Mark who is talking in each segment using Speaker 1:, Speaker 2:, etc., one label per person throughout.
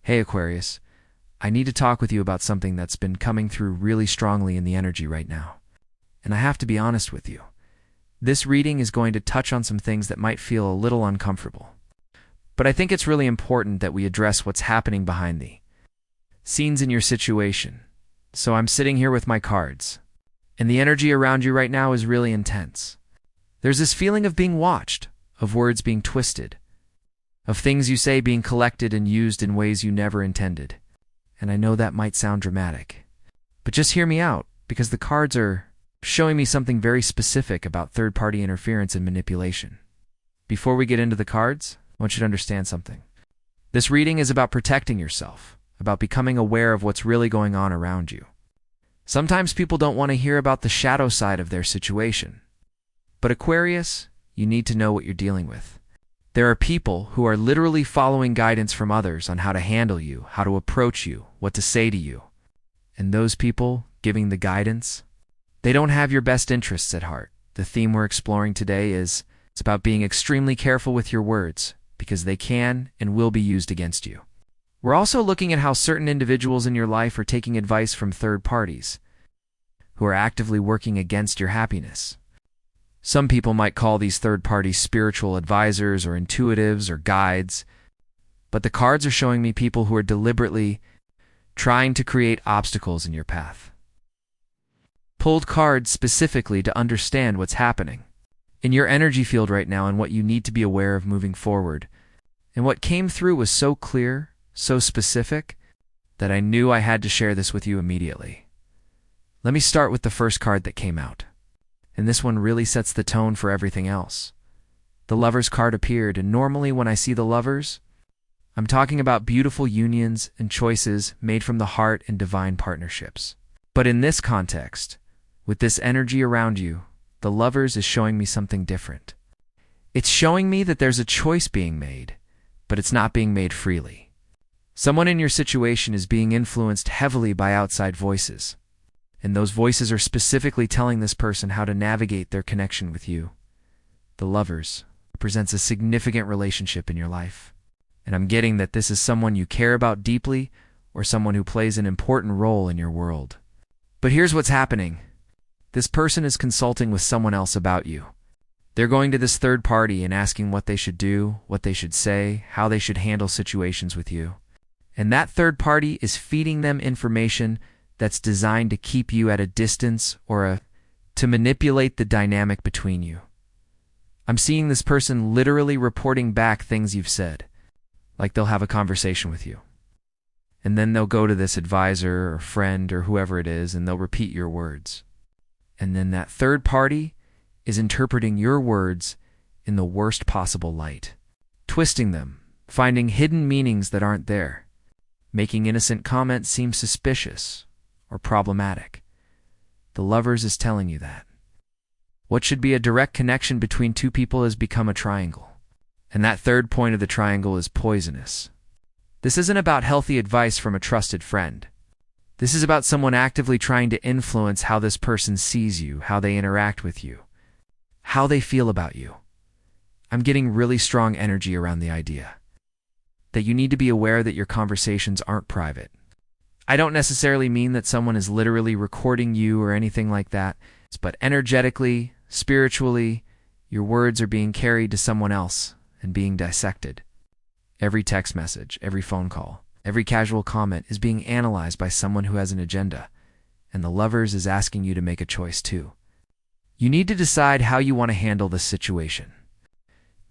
Speaker 1: Hey Aquarius, I need to talk with you about something that's been coming through really strongly in the energy right now. And I have to be honest with you. This reading is going to touch on some things that might feel a little uncomfortable. But I think it's really important that we address what's happening behind the scenes in your situation. So I'm sitting here with my cards, and the energy around you right now is really intense. There's this feeling of being watched, of words being twisted, of things you say being collected and used in ways you never intended. And I know that might sound dramatic, but just hear me out, because the cards are showing me something very specific about third-party interference and manipulation. Before we get into the cards, I want you to understand something. This reading is about protecting yourself, about becoming aware of what's really going on around you. Sometimes people don't want to hear about the shadow side of their situation. But Aquarius, you need to know what you're dealing with. There are people who are literally following guidance from others on how to handle you, how to approach you, what to say to you. And those people giving the guidance, they don't have your best interests at heart. The theme we're exploring today is it's about being extremely careful with your words, because they can and will be used against you. We're also looking at how certain individuals in your life are taking advice from third parties who are actively working against your happiness. Some people might call these third parties spiritual advisors or intuitives or guides, but the cards are showing me people who are deliberately trying to create obstacles in your path. Pulled cards specifically to understand what's happening in your energy field right now and what you need to be aware of moving forward. And what came through was so clear, so specific, that I knew I had to share this with you immediately. Let me start with the first card that came out. And this one really sets the tone for everything else. The Lovers card appeared, and normally when I see the Lovers, I'm talking about beautiful unions and choices made from the heart and divine partnerships. But in this context, with this energy around you, the Lovers is showing me something different. It's showing me that there's a choice being made, but it's not being made freely. Someone in your situation is being influenced heavily by outside voices. And those voices are specifically telling this person how to navigate their connection with you. The Lovers represents a significant relationship in your life. And I'm getting that this is someone you care about deeply or someone who plays an important role in your world. But here's what's happening. This person is consulting with someone else about you. They're going to this third party and asking what they should do, what they should say, how they should handle situations with you. And that third party is feeding them information that's designed to keep you at a distance or to manipulate the dynamic between you. I'm seeing this person literally reporting back things you've said, like they'll have a conversation with you. And then they'll go to this advisor or friend or whoever it is, and they'll repeat your words. And then that third party is interpreting your words in the worst possible light, twisting them, finding hidden meanings that aren't there, making innocent comments seem suspicious or problematic. The Lovers is telling you that. What should be a direct connection between two people has become a triangle. And that third point of the triangle is poisonous. This isn't about healthy advice from a trusted friend. This is about someone actively trying to influence how this person sees you, how they interact with you, how they feel about you. I'm getting really strong energy around the idea that you need to be aware that your conversations aren't private. I don't necessarily mean that someone is literally recording you or anything like that, but energetically, spiritually, your words are being carried to someone else and being dissected. Every text message, every phone call, every casual comment is being analyzed by someone who has an agenda, and the Lovers is asking you to make a choice too. You need to decide how you want to handle this situation.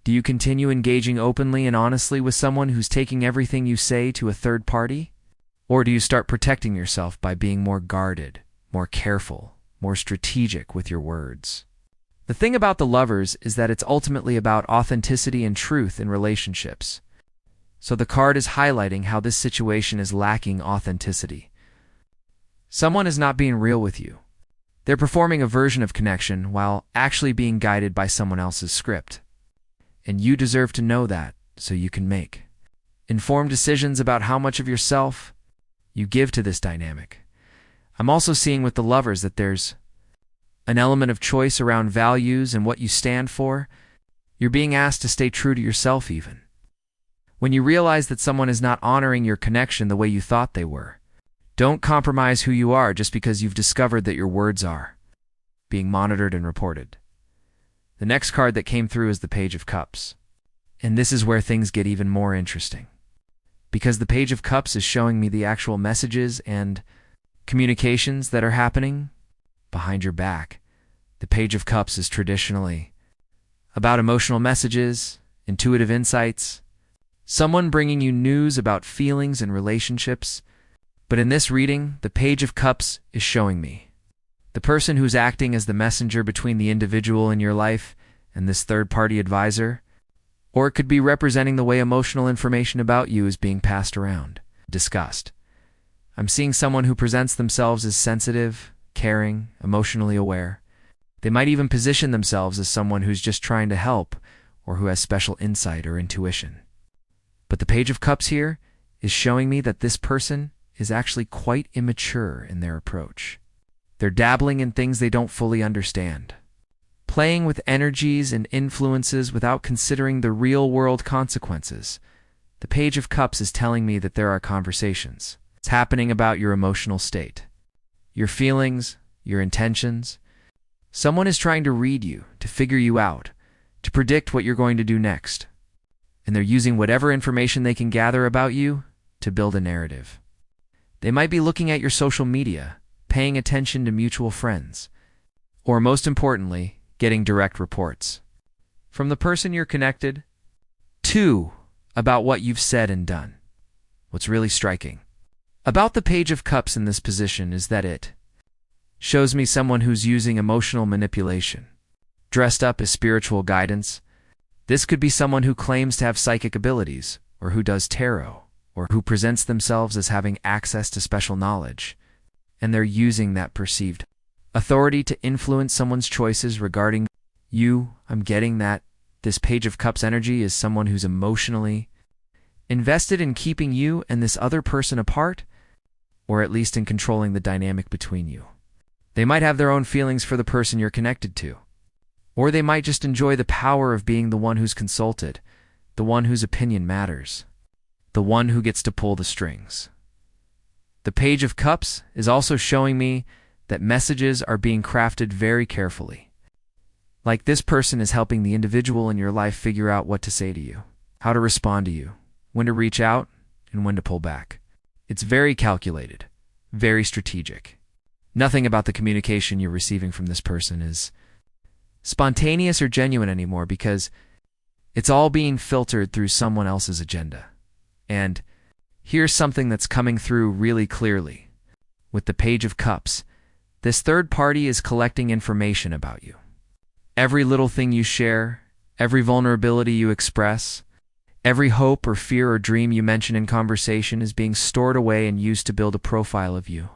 Speaker 1: Do you continue engaging openly and honestly with someone who's taking everything you say to a third party? Or do you start protecting yourself by being more guarded, more careful, more strategic with your words? The thing about the Lovers is that it's ultimately about authenticity and truth in relationships. So the card is highlighting how this situation is lacking authenticity. Someone is not being real with you. They're performing a version of connection while actually being guided by someone else's script. And you deserve to know that so you can make informed decisions about how much of yourself you give to this dynamic. I'm also seeing with the Lovers that there's an element of choice around values and what you stand for. You're being asked to stay true to yourself even. When you realize that someone is not honoring your connection the way you thought they were. Don't compromise who you are just because you've discovered that your words are being monitored and reported. The next card that came through is the Page of Cups. And this is where things get even more interesting. Because the Page of Cups is showing me the actual messages and communications that are happening behind your back. The Page of Cups is traditionally about emotional messages, intuitive insights, someone bringing you news about feelings and relationships. But in this reading, the Page of Cups is showing me the person who's acting as the messenger between the individual in your life and this third-party advisor, or it could be representing the way emotional information about you is being passed around, discussed. I'm seeing someone who presents themselves as sensitive, caring, emotionally aware. They might even position themselves as someone who's just trying to help or who has special insight or intuition. But the Page of Cups here is showing me that this person is actually quite immature in their approach. They're dabbling in things they don't fully understand, playing with energies and influences without considering the real-world consequences. The Page of Cups is telling me that there are conversations. It's happening about your emotional state, your feelings, your intentions. Someone is trying to read you, to figure you out, to predict what you're going to do next. And they're using whatever information they can gather about you to build a narrative. They might be looking at your social media, paying attention to mutual friends, or most importantly, getting direct reports from the person you're connected to about what you've said and done. What's really striking about the Page of Cups in this position is that it shows me someone who's using emotional manipulation, dressed up as spiritual guidance. This could be someone who claims to have psychic abilities, or who does tarot, or who presents themselves as having access to special knowledge, and they're using that perceived authority to influence someone's choices regarding you. I'm getting that this Page of Cups energy is someone who's emotionally invested in keeping you and this other person apart, or at least in controlling the dynamic between you. They might have their own feelings for the person you're connected to, or they might just enjoy the power of being the one who's consulted, the one whose opinion matters, the one who gets to pull the strings. The Page of Cups is also showing me that messages are being crafted very carefully. Like this person is helping the individual in your life figure out what to say to you, how to respond to you, when to reach out, and when to pull back. It's very calculated, very strategic. Nothing about the communication you're receiving from this person is spontaneous or genuine anymore because it's all being filtered through someone else's agenda. And here's something that's coming through really clearly. With the Page of Cups, this third party is collecting information about you. Every little thing you share, every vulnerability you express, every hope or fear or dream you mention in conversation is being stored away and used to build a profile of you.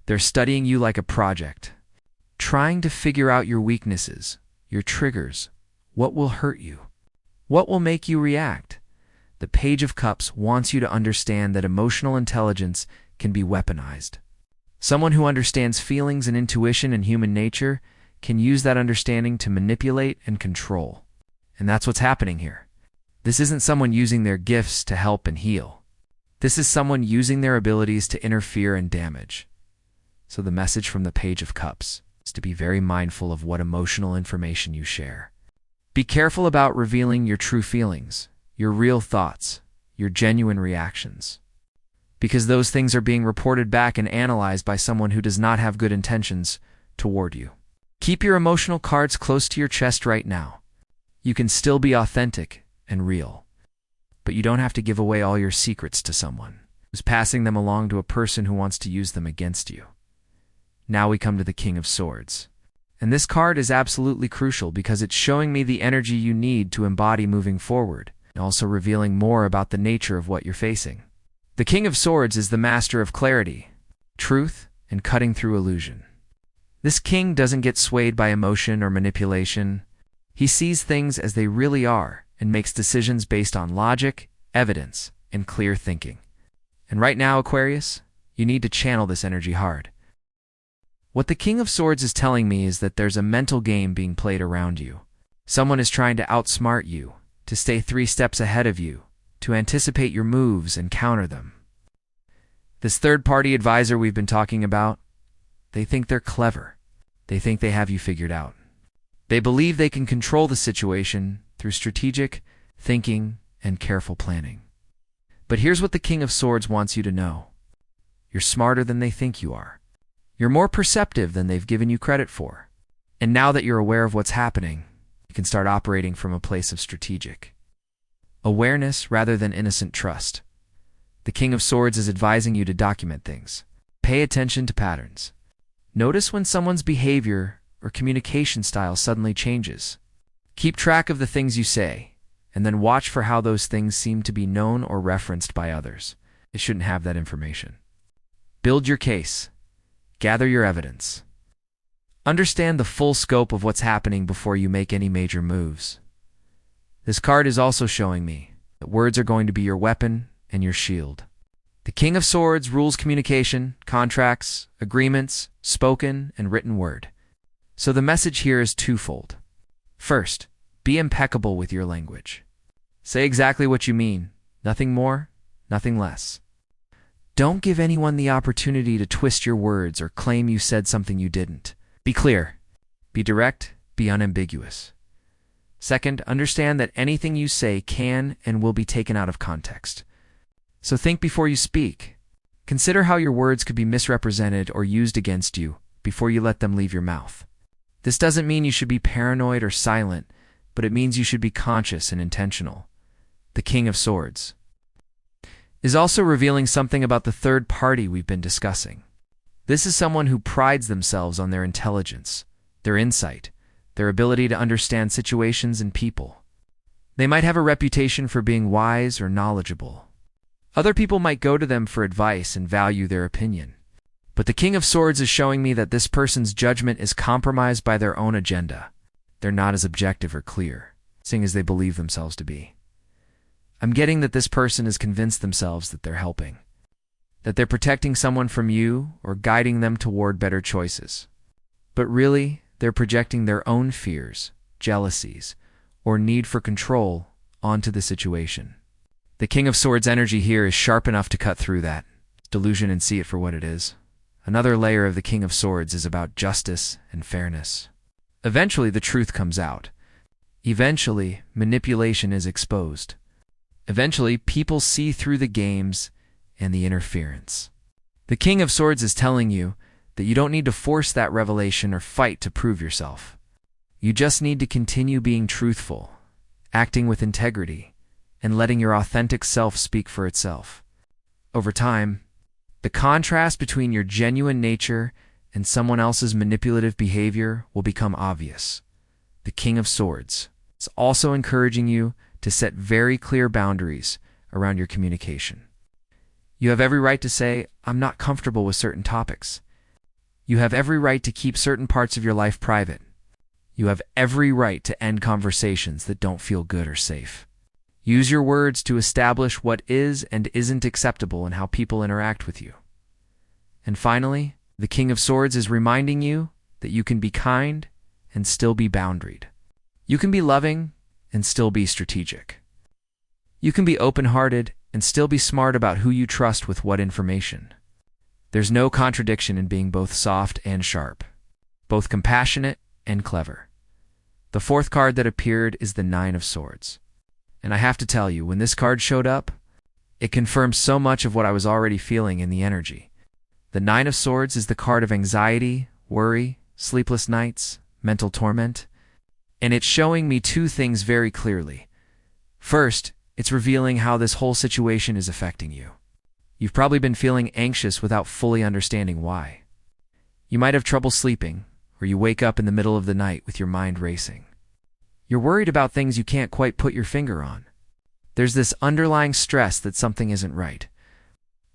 Speaker 1: They're studying you like a project, trying to figure out your weaknesses, your triggers, what will hurt you, what will make you react. The Page of Cups wants you to understand that emotional intelligence can be weaponized. Someone who understands feelings and intuition and human nature can use that understanding to manipulate and control. And that's what's happening here. This isn't someone using their gifts to help and heal. This is someone using their abilities to interfere and damage. So the message from the Page of Cups is to be very mindful of what emotional information you share. Be careful about revealing your true feelings, your real thoughts, your genuine reactions, because those things are being reported back and analyzed by someone who does not have good intentions toward you. Keep your emotional cards close to your chest right now. You can still be authentic and real, but you don't have to give away all your secrets to someone who's passing them along to a person who wants to use them against you. Now we come to the King of Swords. And this card is absolutely crucial because it's showing me the energy you need to embody moving forward, and also revealing more about the nature of what you're facing. The King of Swords is the master of clarity, truth, and cutting through illusion. This king doesn't get swayed by emotion or manipulation. He sees things as they really are and makes decisions based on logic, evidence, and clear thinking. And right now, Aquarius, you need to channel this energy hard. What the King of Swords is telling me is that there's a mental game being played around you. Someone is trying to outsmart you, to stay 3 steps ahead of you, to anticipate your moves and counter them. This third-party advisor we've been talking about, they think they're clever. They think they have you figured out. They believe they can control the situation through strategic thinking and careful planning. But here's what the King of Swords wants you to know. You're smarter than they think you are. You're more perceptive than they've given you credit for. And now that you're aware of what's happening, you can start operating from a place of strategic awareness rather than innocent trust. The King of Swords is advising you to document things. Pay attention to patterns. Notice when someone's behavior or communication style suddenly changes. Keep track of the things you say, and then watch for how those things seem to be known or referenced by others. They shouldn't have that information. Build your case. Gather your evidence. Understand the full scope of what's happening before you make any major moves. This card is also showing me that words are going to be your weapon and your shield. The King of Swords rules communication, contracts, agreements, spoken and written word. So the message here is twofold. First, be impeccable with your language. Say exactly what you mean, nothing more, nothing less. Don't give anyone the opportunity to twist your words or claim you said something you didn't. Be clear, be direct, be unambiguous. Second, understand that anything you say can and will be taken out of context. So think before you speak. Consider how your words could be misrepresented or used against you before you let them leave your mouth. This doesn't mean you should be paranoid or silent, but it means you should be conscious and intentional. The King of Swords is also revealing something about the third party we've been discussing. This is someone who prides themselves on their intelligence, their insight, their ability to understand situations and people. They might have a reputation for being wise or knowledgeable. Other people might go to them for advice and value their opinion. But the King of Swords is showing me that this person's judgment is compromised by their own agenda. They're not as objective or clear, seeing as they believe themselves to be. I'm getting that this person has convinced themselves that they're helping, that they're protecting someone from you or guiding them toward better choices. But really, they're projecting their own fears, jealousies, or need for control onto the situation. The King of Swords energy here is sharp enough to cut through that delusion and see it for what it is. Another layer of the King of Swords is about justice and fairness. Eventually, the truth comes out. Eventually, manipulation is exposed. Eventually, people see through the games and the interference. The King of Swords is telling you that you don't need to force that revelation or fight to prove yourself. You just need to continue being truthful, acting with integrity, and letting your authentic self speak for itself. Over time, the contrast between your genuine nature and someone else's manipulative behavior will become obvious. The King of Swords is also encouraging you to set very clear boundaries around your communication. You have every right to say, "I'm not comfortable with certain topics." You have every right to keep certain parts of your life private. You have every right to end conversations that don't feel good or safe. Use your words to establish what is and isn't acceptable in how people interact with you. And finally, the King of Swords is reminding you that you can be kind and still be boundaried. You can be loving and still be strategic. You can be open-hearted and still be smart about who you trust with what information. There's no contradiction in being both soft and sharp, both compassionate and clever. The fourth card that appeared is the Nine of Swords. And I have to tell you, when this card showed up, it confirmed so much of what I was already feeling in the energy. The Nine of Swords is the card of anxiety, worry, sleepless nights, mental torment. And it's showing me two things very clearly. First, it's revealing how this whole situation is affecting you. You've probably been feeling anxious without fully understanding why. You might have trouble sleeping, or you wake up in the middle of the night with your mind racing. You're worried about things you can't quite put your finger on. There's this underlying stress that something isn't right,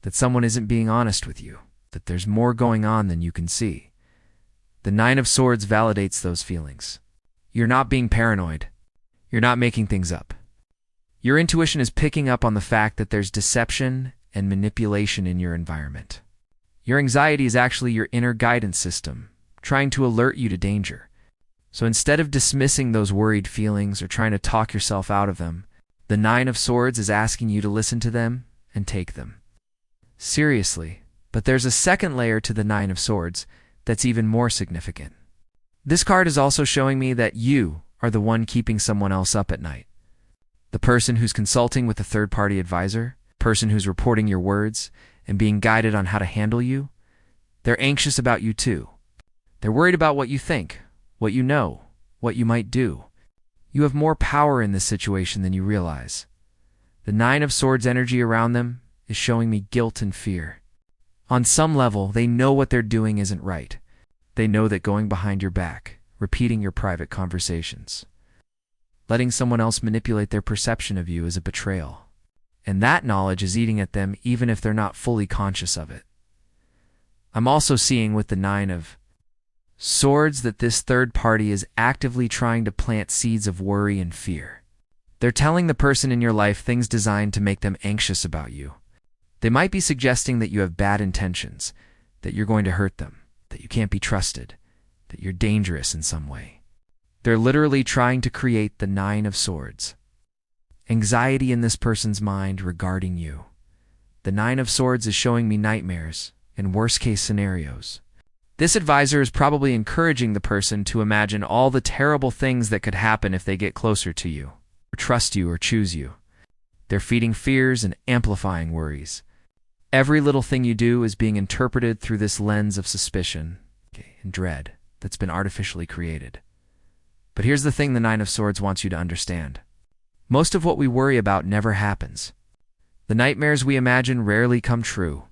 Speaker 1: that someone isn't being honest with you, that there's more going on than you can see. The Nine of Swords validates those feelings. You're not being paranoid. You're not making things up. Your intuition is picking up on the fact that there's deception and manipulation in your environment. Your anxiety is actually your inner guidance system, trying to alert you to danger. So instead of dismissing those worried feelings or trying to talk yourself out of them, The Nine of Swords is asking you to listen to them and take them seriously. But there's a second layer to the Nine of Swords that's even more significant. This card is also showing me that you are the one keeping someone else up at night. The person who's consulting with a third-party advisor, person who's reporting your words and being guided on how to handle you, they're anxious about you too. They're worried about what you think, what you know, what you might do. You have more power in this situation than you realize. The Nine of Swords energy around them is showing me guilt and fear. On some level, they know what they're doing isn't right. They know that going behind your back, repeating your private conversations, letting someone else manipulate their perception of you is a betrayal. And that knowledge is eating at them even if they're not fully conscious of it. I'm also seeing with the Nine of Swords that this third party is actively trying to plant seeds of worry and fear. They're telling the person in your life things designed to make them anxious about you. They might be suggesting that you have bad intentions, that you're going to hurt them, that you can't be trusted, that you're dangerous in some way. They're literally trying to create the Nine of Swords. Anxiety in this person's mind regarding you. The Nine of Swords is showing me nightmares and worst-case scenarios. This advisor is probably encouraging the person to imagine all the terrible things that could happen if they get closer to you, or trust you, or choose you. They're feeding fears and amplifying worries. Every little thing you do is being interpreted through this lens of suspicion and dread that's been artificially created. But here's the thing the Nine of Swords wants you to understand. Most of what we worry about never happens. The nightmares we imagine rarely come true.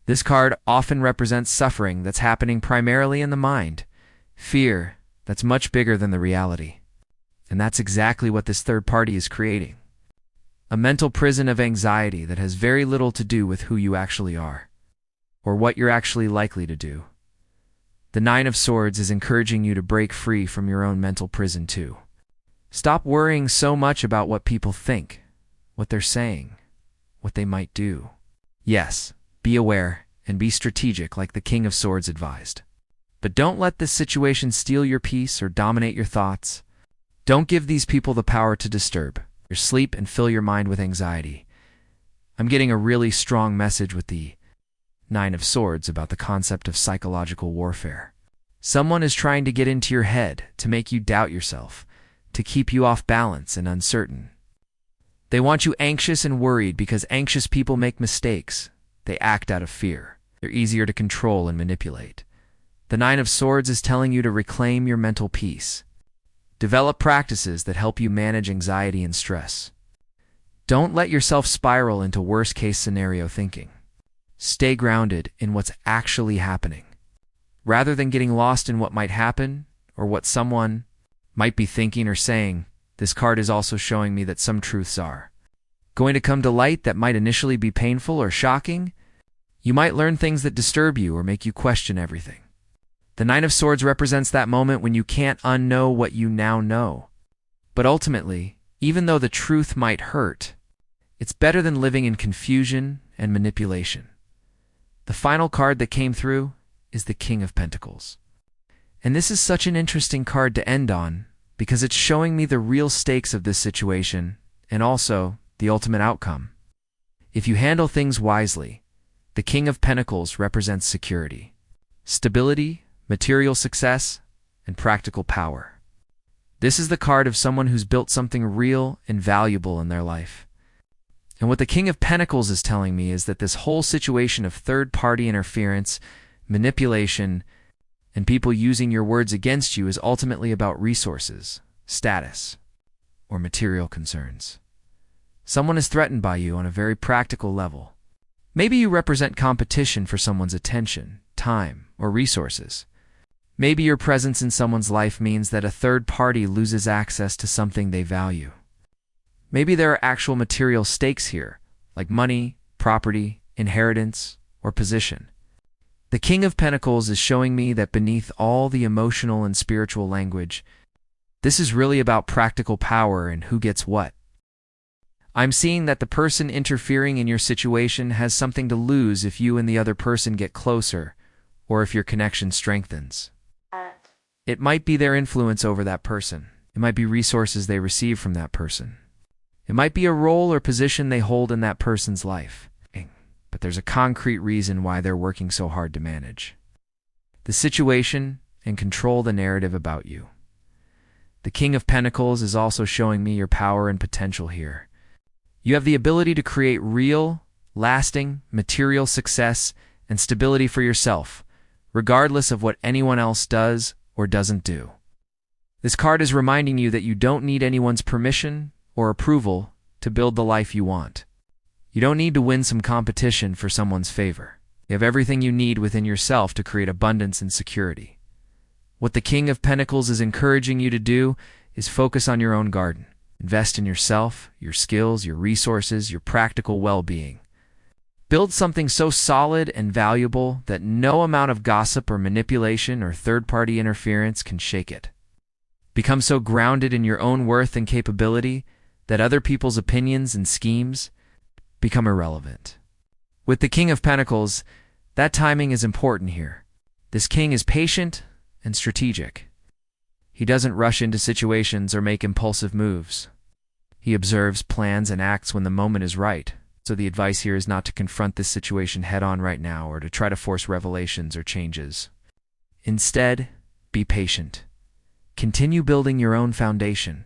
Speaker 1: This card often represents suffering that's happening primarily in the mind, fear that's much bigger than the reality. And that's exactly what this third party is creating. A mental prison of anxiety that has very little to do with who you actually are, or what you're actually likely to do. The Nine of Swords is encouraging you to break free from your own mental prison too. Stop worrying so much about what people think, what they're saying, what they might do. Yes, be aware and be strategic like the King of Swords advised. But don't let this situation steal your peace or dominate your thoughts. Don't give these people the power to disturb your sleep and fill your mind with anxiety. I'm getting a really strong message with the Nine of Swords about the concept of psychological warfare. Someone is trying to get into your head to make you doubt yourself, to keep you off balance and uncertain. They want you anxious and worried because anxious people make mistakes. They act out of fear. They're easier to control and manipulate. The Nine of Swords is telling you to reclaim your mental peace. Develop practices that help you manage anxiety and stress. Don't let yourself spiral into worst-case scenario thinking. Stay grounded in what's actually happening, rather than getting lost in what might happen or what someone might be thinking or saying. This card is also showing me that some truths are going to come to light that might initially be painful or shocking. You might learn things that disturb you or make you question everything. The Nine of Swords represents that moment when you can't unknow what you now know. But ultimately, even though the truth might hurt, it's better than living in confusion and manipulation. The final card that came through is the King of Pentacles. And this is such an interesting card to end on because it's showing me the real stakes of this situation and also the ultimate outcome. If you handle things wisely, the King of Pentacles represents security, stability, material success, and practical power. This is the card of someone who's built something real and valuable in their life. And what the King of Pentacles is telling me is that this whole situation of third-party interference, manipulation, and people using your words against you is ultimately about resources, status, or material concerns. Someone is threatened by you on a very practical level. Maybe you represent competition for someone's attention, time, or resources. Maybe your presence in someone's life means that a third party loses access to something they value. Maybe there are actual material stakes here, like money, property, inheritance, or position. The King of Pentacles is showing me that beneath all the emotional and spiritual language, this is really about practical power and who gets what. I'm seeing that the person interfering in your situation has something to lose if you and the other person get closer, or if your connection strengthens. It might be their influence over that person. It might be resources they receive from that person. It might be a role or position they hold in that person's life, but there's a concrete reason why they're working so hard to manage the situation and control the narrative about you. The King of Pentacles is also showing me your power and potential here. You have the ability to create real, lasting, material success and stability for yourself, regardless of what anyone else does or doesn't do. This card is reminding you that you don't need anyone's permission or approval to build the life you want. You don't need to win some competition for someone's favor. You have everything you need within yourself to create abundance and security. What the King of Pentacles is encouraging you to do is focus on your own garden. Invest in yourself, your skills, your resources, your practical well-being. Build something so solid and valuable that no amount of gossip or manipulation or third-party interference can shake it. Become so grounded in your own worth and capability that other people's opinions and schemes become irrelevant. With the King of Pentacles, that timing is important here. This king is patient and strategic. He doesn't rush into situations or make impulsive moves. He observes, plans, and acts when the moment is right. So the advice here is not to confront this situation head-on right now or to try to force revelations or changes. Instead, be patient. Continue building your own foundation.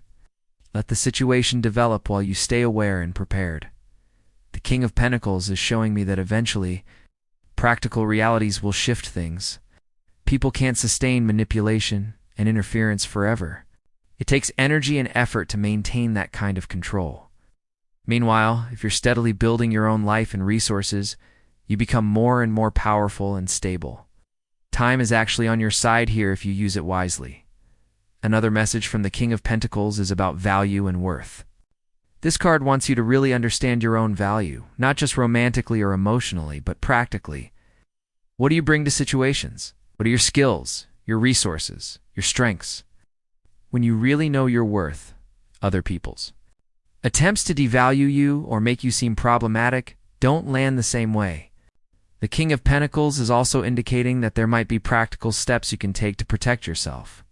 Speaker 1: Let the situation develop while you stay aware and prepared. The King of Pentacles is showing me that eventually, practical realities will shift things. People can't sustain manipulation and interference forever. It takes energy and effort to maintain that kind of control. Meanwhile, if you're steadily building your own life and resources, you become more and more powerful and stable. Time is actually on your side here if you use it wisely. Another message from the King of Pentacles is about value and worth. This card wants you to really understand your own value, not just romantically or emotionally, but practically. What do you bring to situations? What are your skills, your resources, your strengths? When you really know your worth, other people's attempts to devalue you or make you seem problematic don't land the same way. The King of Pentacles is also indicating that there might be practical steps you can take to protect yourself.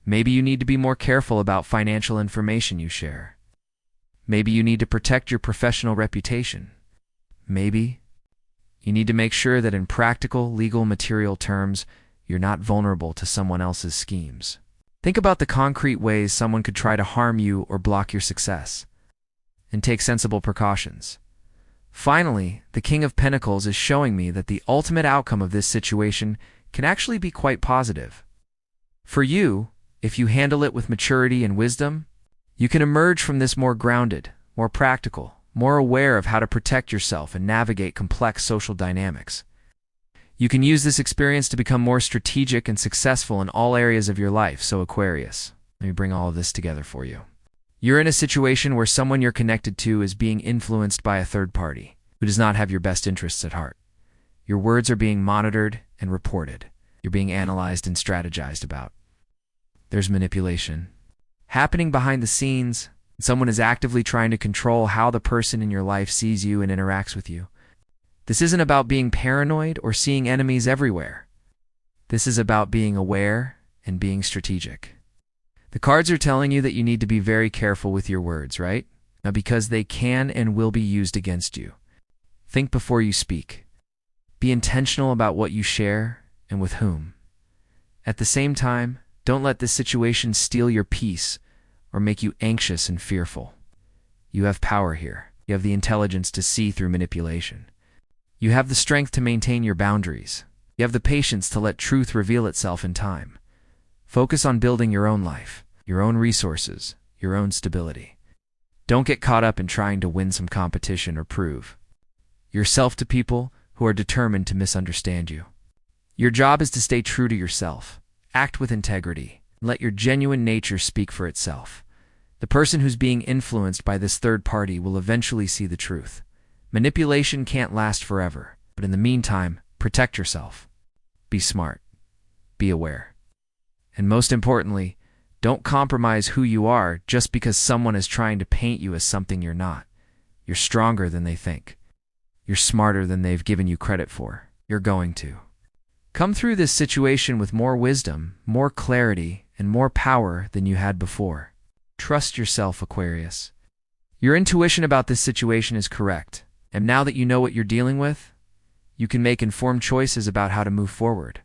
Speaker 1: Maybe you need to be more careful about financial information you share. Maybe you need to protect your professional reputation. Maybe you need to make sure that in practical, legal, material terms, you're not vulnerable to someone else's schemes. Think about the concrete ways someone could try to harm you or block your success, and take sensible precautions. Finally, the King of Pentacles is showing me that the ultimate outcome of this situation can actually be quite positive. For you, if you handle it with maturity and wisdom, you can emerge from this more grounded, more practical, more aware of how to protect yourself and navigate complex social dynamics. You can use this experience to become more strategic and successful in all areas of your life. So Aquarius, let me bring all of this together for you. You're in a situation where someone you're connected to is being influenced by a third party who does not have your best interests at heart. Your words are being monitored and reported. You're being analyzed and strategized about. There's manipulation happening behind the scenes. Someone is actively trying to control how the person in your life sees you and interacts with you. This isn't about being paranoid or seeing enemies everywhere. This is about being aware and being strategic. The cards are telling you that you need to be very careful with your words, right? Now, because they can and will be used against you. Think before you speak. Be intentional about what you share and with whom. At the same time, don't let this situation steal your peace or make you anxious and fearful. You have power here. You have the intelligence to see through manipulation. You have the strength to maintain your boundaries. You have the patience to let truth reveal itself in time. Focus on building your own life, your own resources, your own stability. Don't get caught up in trying to win some competition or prove yourself to people who are determined to misunderstand you. Your job is to stay true to yourself. Act with integrity. Let your genuine nature speak for itself. The person who's being influenced by this third party will eventually see the truth. Manipulation can't last forever, but in the meantime, protect yourself. Be smart. Be aware. And most importantly, don't compromise who you are just because someone is trying to paint you as something you're not. You're stronger than they think. You're smarter than they've given you credit for. You're going to come through this situation with more wisdom, more clarity, and more power than you had before. Trust yourself, Aquarius. Your intuition about this situation is correct, and now that you know what you're dealing with, you can make informed choices about how to move forward.